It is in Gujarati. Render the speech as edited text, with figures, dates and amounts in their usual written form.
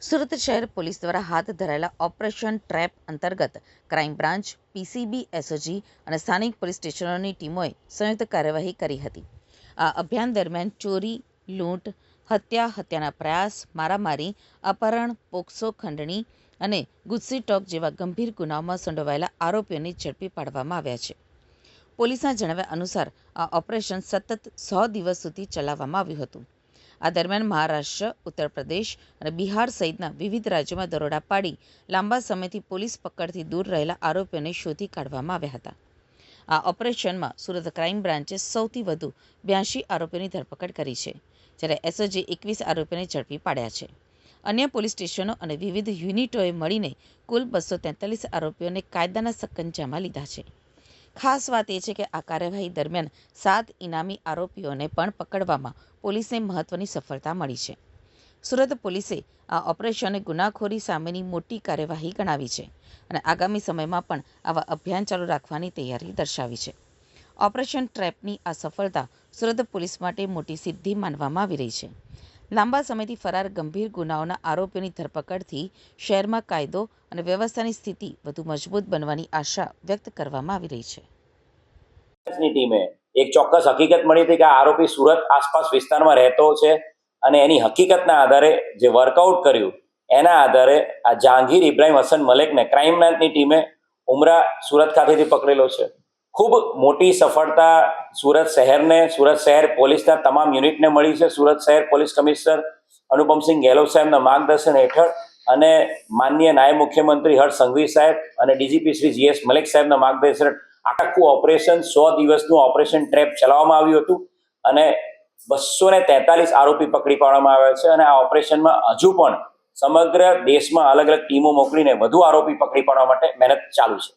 સુરત શહેર પોલીસ દ્વારા હાથ ધરાયેલા ઓપરેશન ટ્રેપ અંતર્ગત ક્રાઇમ બ્રાન્ચ, પીસીબી, એસઓજી અને સ્થાનિક પોલીસ સ્ટેશનોની ટીમોએ સંયુક્ત કાર્યવાહી કરી હતી. આ અભિયાન દરમિયાન ચોરી, લૂંટ, હત્યાના પ્રયાસ, મારામારી, અપહરણ, પોક્સો ખંડણી અને ગુજસી ટોક જેવા ગંભીર ગુનાઓમાં સંડોવાયેલા આરોપીઓને ઝડપી પાડવામાં આવ્યા છે. પોલીસના જણાવ્યા અનુસાર આ ઓપરેશન સતત 100 દિવસ સુધી ચલાવવામાં આવ્યું હતું. આ દરમિયાન મહારાષ્ટ્ર, ઉત્તર પ્રદેશ અને બિહાર સહિતના વિવિધ રાજ્યોમાં દરોડા પાડી લાંબા સમયથી પોલીસ પકડથી દૂર રહેલા આરોપીઓને શોધી કાઢવામાં આવ્યા હતા. આ ઓપરેશનમાં સુરત ક્રાઇમ બ્રાન્ચે સૌથી વધુ 82 આરોપીઓની ધરપકડ કરી છે, જ્યારે એસઓજી 21 આરોપીઓને ઝડપી પાડ્યા છે. અન્ય પોલીસ સ્ટેશનો અને વિવિધ યુનિટોએ મળીને કુલ 243 આરોપીઓને કાયદાના સકંજામાં લીધા છે. ખાસ વાત એ છે કે આ કાર્યવાહી દરમિયાન 7 ઇનામી આરોપીઓને પણ પકડવામાં પોલીસને મહત્વની સફળતા મળી છે. સુરત પોલીસે આ ઓપરેશનને ગુનાખોરી સામેની મોટી કાર્યવાહી ગણાવી છે અને આગામી સમયમાં પણ આવા અભિયાન ચાલુ રાખવાની તૈયારી દર્શાવી છે. ઓપરેશન ટ્રેપની આ સફળતા સુરત પોલીસ માટે મોટી સિદ્ધિ માનવામાં આવી રહી છે. લાંબા સમયથી ફરાર ગંભીર ગુનાઓના આરોપીઓની ધરપકડથી શહેરમાં કાયદો અને વ્યવસ્થાની સ્થિતિ વધુ મજબૂત બનવાની આશા વ્યક્ત કરવામાં આવી રહી છે. ની ટીમે એક ચોક્કસ હકીકત મળી હતી કે આ આરોપી સુરત આસપાસ વિસ્તારમાં રહેતો છે અને એની હકીકતના આધારે જે વર્કઆઉટ કર્યું એના આધારે આ જહાંગીર ઇબ્રાહિમ હસન મલેકને ક્રાઇમ બ્રાન્ચની ટીમે ઉમરા સુરત ખાતેથી પકડેલો છે. ખૂબ મોટી સફળતા સુરત શહેરને, સુરત શહેર પોલીસના તમામ યુનિટને મળી છે. સુરત શહેર પોલીસ કમિશનર અનુપમસિંહ ગેહલોત સાહેબના માર્ગદર્શન હેઠળ અને માનનીય નાયબ મુખ્યમંત્રી હર્ષ સંઘવી સાહેબ અને ડીજીપી શ્રી જીએસ મલિક સાહેબના માર્ગદર્શન આખું ઓપરેશન 100 દિવસનું ઓપરેશન ટ્રેપ ચલાવવામાં આવ્યું હતું અને 243 આરોપી પકડી પાડવામાં આવ્યા છે. અને આ ઓપરેશનમાં હજુ પણ સમગ્ર દેશમાં અલગ અલગ ટીમો મોકલીને વધુ આરોપી પકડી પાડવા માટે મહેનત ચાલુ છે.